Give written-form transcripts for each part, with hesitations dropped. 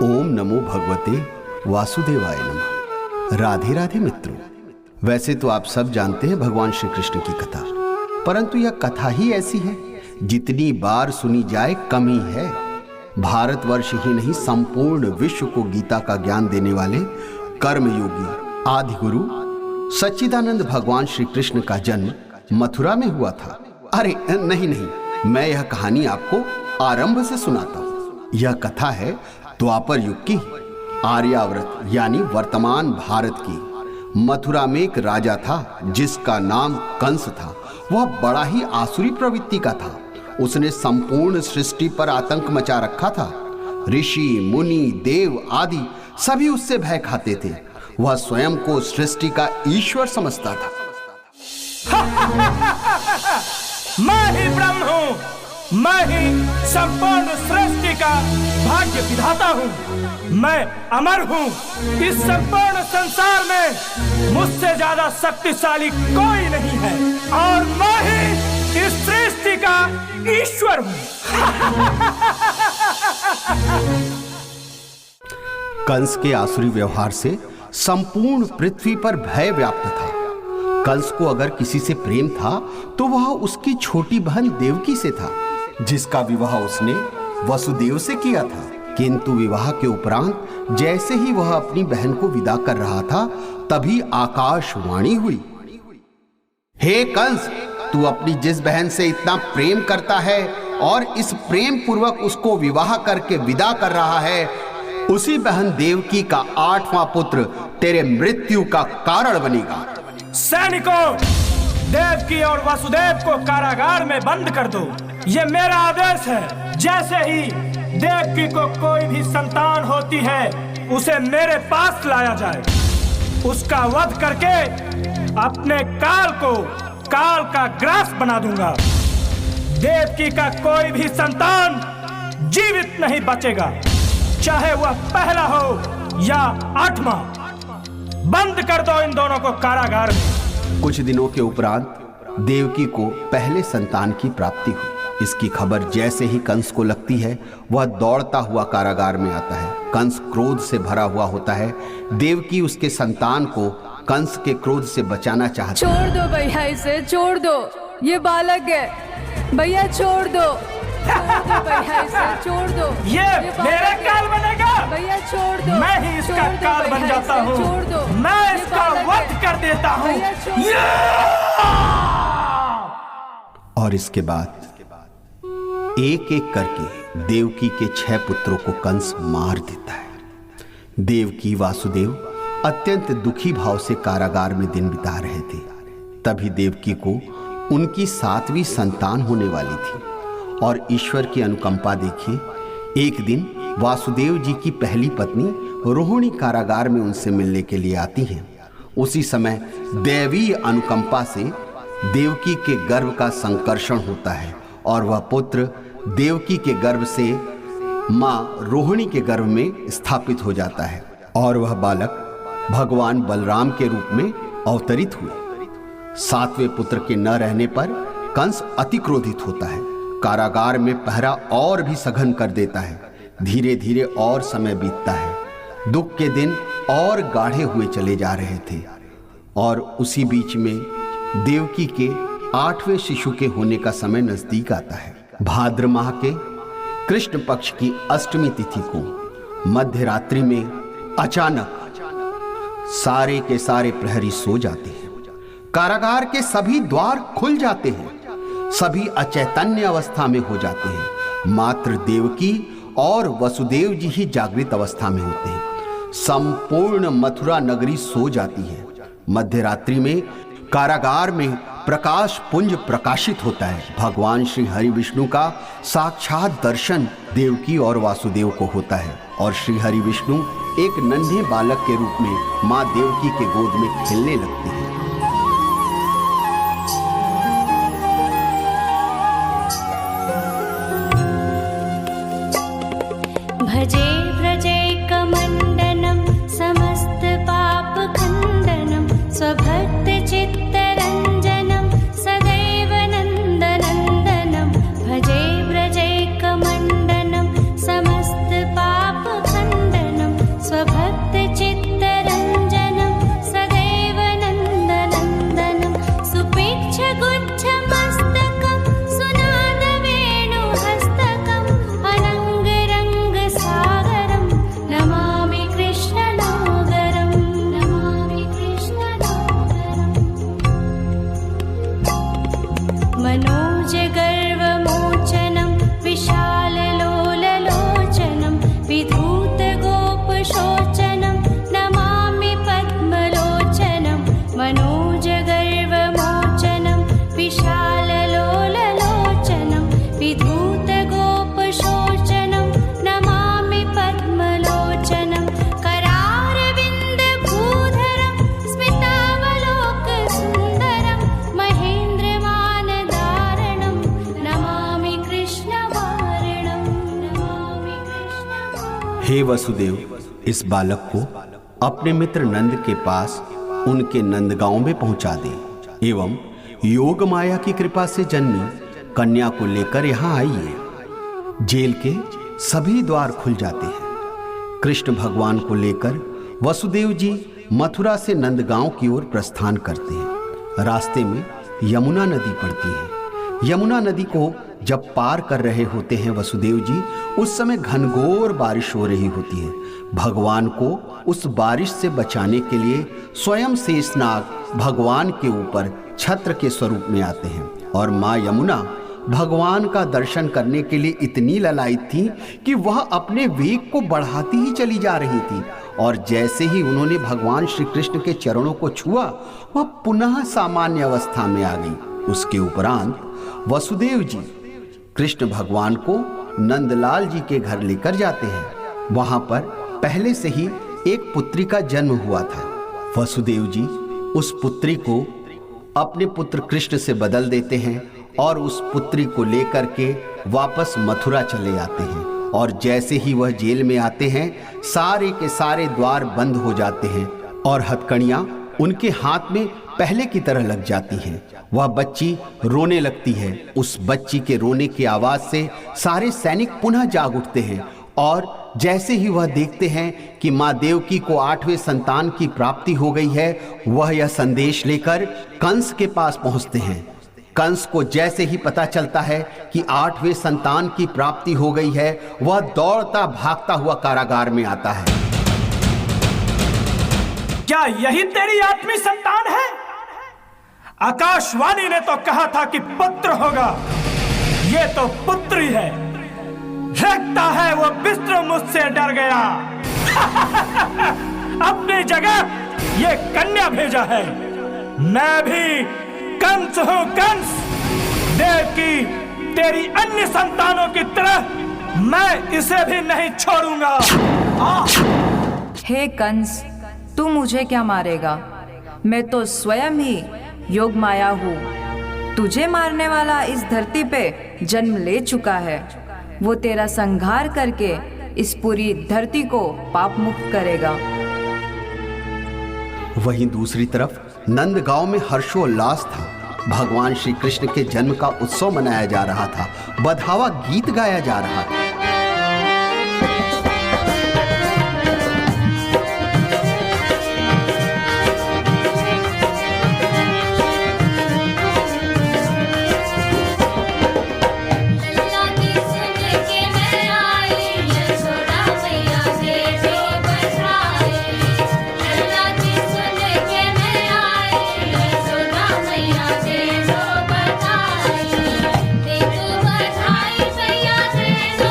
ओम नमो भगवते वासुदेवाय नमः। राधे राधे मित्रों, वैसे तो आप सब जानते हैं भगवान श्री कृष्ण की कथा, परंतु यह कथा ही ऐसी है जितनी बार सुनी जाए कम ही है। भारतवर्ष ही नहीं, संपूर्ण विश्व को गीता का ज्ञान देने वाले कर्मयोगी आदि गुरु सच्चिदानंद भगवान श्री कृष्ण का जन्म मथुरा में हुआ था। अरे नहीं, मैं यह कहानी आपको आरंभ से सुनाता हूं। यह कथा है द्वापर युग की। आर्यावर्त यानी वर्तमान भारत की मथुरा में एक राजा था जिसका नाम कंस था। वह बड़ा ही आसुरी प्रवृत्ति का था। उसने संपूर्ण सृष्टि पर आतंक मचा रखा था। ऋषि मुनि देव आदि सभी उससे भय खाते थे। वह स्वयं को सृष्टि का ईश्वर समझता था। मैं ही ब्रह्म हूँ, मैं ही संपूर्ण सृष्टि का भाग्य विधाता हूँ। मैं अमर हूँ। इस संपूर्ण संसार में मुझसे ज्यादा शक्तिशाली कोई नहीं है और मैं ही इस सृष्टि का ईश्वर हूँ। कंस के आसुरी व्यवहार से संपूर्ण पृथ्वी पर भय व्याप्त था। कंस को अगर किसी से प्रेम था तो वह उसकी छोटी बहन देवकी से था, जिसका विवाह उसने वसुदेव से किया था। किंतु विवाह के उपरांत जैसे ही वह अपनी बहन को विदा कर रहा था, तभी आकाशवाणी हुई, हे कंस, तू अपनी जिस बहन से इतना प्रेम करता है और इस प्रेम पूर्वक उसको विवाह करके विदा कर रहा है, उसी बहन देवकी का 8वां पुत्र तेरे मृत्यु का कारण बनेगा। सैनिकों, देवकी और वसुदेव को कारागार में बंद कर दो। ये मेरा आदेश है। जैसे ही देवकी को कोई भी संतान होती है, उसे मेरे पास लाया जाए। उसका वध करके अपने काल को काल का ग्रास बना दूंगा। देवकी का कोई भी संतान जीवित नहीं बचेगा, चाहे वह पहला हो या 8वां। बंद कर दो इन दोनों को कारागार में। कुछ दिनों के उपरांत देवकी को पहले संतान की प्राप्ति हुई। इसकी खबर जैसे ही कंस को लगती है, वह दौड़ता हुआ कारागार में आता है। कंस क्रोध से भरा हुआ होता है। देवकी उसके संतान को कंस के क्रोध से बचाना चाहती है। छोड़ दो भैया, इसे छोड़ दो, ये बालक है भैया, छोड़ दो भैया, इसे छोड़ दो। ये मेरा काल बनेगा भैया, छोड़ दो। मैं ही इसका काल बन जाता हूँ। छोड़ दो, मैं इसका वध कर देता हूँ। और इसके बाद एक एक करके देवकी के 6 पुत्रों को कंस मार देता है। देवकी वासुदेव अत्यंत दुखी भाव से कारागार में दिन बिता रहे थे। तभी देवकी को उनकी 7वीं संतान होने वाली थी और ईश्वर की अनुकंपा देखिए, एक दिन वासुदेव जी की पहली पत्नी रोहिणी कारागार में उनसे मिलने के लिए आती हैं। उसी समय दैवीय अनुकंपा से देवकी के गर्भ का संकर्षण होता है और वह पुत्र देवकी के गर्भ से मां रोहिणी के गर्भ में स्थापित हो जाता है और वह बालक भगवान बलराम के रूप में अवतरित हुए। 7वें पुत्र के न रहने पर कंस अति क्रोधित होता है। कारागार में पहरा और भी सघन कर देता है। धीरे धीरे और समय बीतता है। दुख के दिन और गाढ़े हुए चले जा रहे थे और उसी बीच में देवकी के 8वें शिशु के होने का समय नजदीक आता है। भाद्र माह के कृष्ण पक्ष की अष्टमी तिथि को मध्य रात्रि में अचानक सारे के सारे प्रहरी सो जाते हैं। कारागार के सभी द्वार खुल जाते हैं। सभी अचैतन्य अवस्था में हो जाते हैं। मात्र देवकी और वसुदेव जी ही जागृत अवस्था में होते हैं। संपूर्ण मथुरा नगरी सो जाती है। मध्य रात्रि में कारागार में प्रकाश पुंज प्रकाशित होता है। भगवान श्री हरि विष्णु का साक्षात दर्शन देवकी और वासुदेव को होता है और श्री हरि विष्णु एक नन्हे बालक के रूप में मां देवकी के गोद में खेलने लगते हैं। भजे व्रजैकमण्डनं समस्तपापखण्डनं स्वभक्तचित्तरञ्जनं सदैव नन्दनन्दनं भजे व्रजैकमण्डनं समस्तपापखण्डनं हे वसुदेव, इस बालक को अपने मित्र नंद के पास उनके नंदगांव में पहुंचा दे एवं योग माया की कृपा से जन्मी कन्या को लेकर यहां आइए। जेल के सभी द्वार खुल जाते हैं। कृष्ण भगवान को लेकर वसुदेव जी मथुरा से नंदगांव की ओर प्रस्थान करते हैं। रास्ते में यमुना नदी पड़ती है। यमुना नदी को जब पार कर रहे होते हैं वसुदेव जी, उस समय घनघोर बारिश हो रही होती है। भगवान को उस बारिश से बचाने के लिए स्वयं शेषनाग भगवान के ऊपर छत्र के स्वरूप में आते हैं और माँ यमुना भगवान का दर्शन करने के लिए इतनी ललायित थी कि वह अपने वेग को बढ़ाती ही चली जा रही थी और जैसे ही उन्होंने भगवान श्री कृष्ण के चरणों को छुआ, वह पुनः सामान्य अवस्था में आ गई। उसके उपरांत वसुदेव जी कृष्ण भगवान को नंदलाल जी के घर लेकर जाते हैं। वहां पर पहले से ही एक पुत्री का जन्म हुआ था। वसुदेव जी उस पुत्री को अपने पुत्र कृष्ण से बदल देते हैं और उस पुत्री को लेकर के वापस मथुरा चले आते हैं और जैसे ही वह जेल में आते हैं, सारे के सारे द्वार बंद हो जाते हैं और हथकड़ियां उनके हाथ में पहले की तरह लग जाती हैं। वह बच्ची रोने लगती है। उस बच्ची के रोने की आवाज से सारे सैनिक पुनः जाग उठते हैं और जैसे ही वह देखते हैं कि माँ देवकी को 8वें संतान की प्राप्ति हो गई है, वह यह संदेश लेकर कंस के पास पहुंचते हैं। कंस को जैसे ही पता चलता है कि 8वें संतान की प्राप्ति हो गई है, वह दौड़ता भागता हुआ कारागार में आता है। क्या यही तेरी आठवीं संतान है? आकाशवाणी ने तो कहा था कि पुत्र होगा, ये तो पुत्री है। लगता है वो विष्णु मुझसे डर गया। अपनी जगह ये कन्या भेजा है। मैं भी कंस हूं, कंस। देवकी तेरी अन्य संतानों की तरह मैं इसे भी नहीं छोड़ूंगा। हे कंस, तू मुझे क्या मारेगा? मैं तो स्वयं ही योग माया हूँ। तुझे मारने वाला इस धरती पे जन्म ले चुका है। वो तेरा संहार करके इस पूरी धरती को पाप मुक्त करेगा। वहीं दूसरी तरफ नंदगांव में हर्षोल्लास था। भगवान श्री कृष्ण के जन्म का उत्सव मनाया जा रहा था। बधावा गीत गाया जा रहा था। बधाई भैया दे दो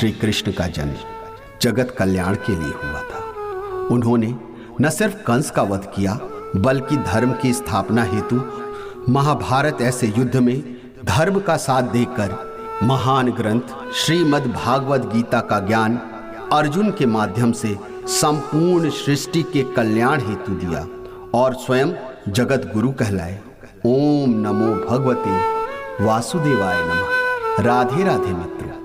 श्री कृष्ण का जन्म जगत कल्याण के लिए हुआ था। उन्होंने न सिर्फ कंस का वध किया बल्कि धर्म की स्थापना हेतु महाभारत ऐसे युद्ध में धर्म का साथ देकर महान ग्रंथ श्रीमद् भागवत गीता का ज्ञान अर्जुन के माध्यम से संपूर्ण सृष्टि के कल्याण हेतु दिया और स्वयं जगत गुरु कहलाए। ओम नमो भगवते वासुदेवाय नमः। राधे राधे मित्रों।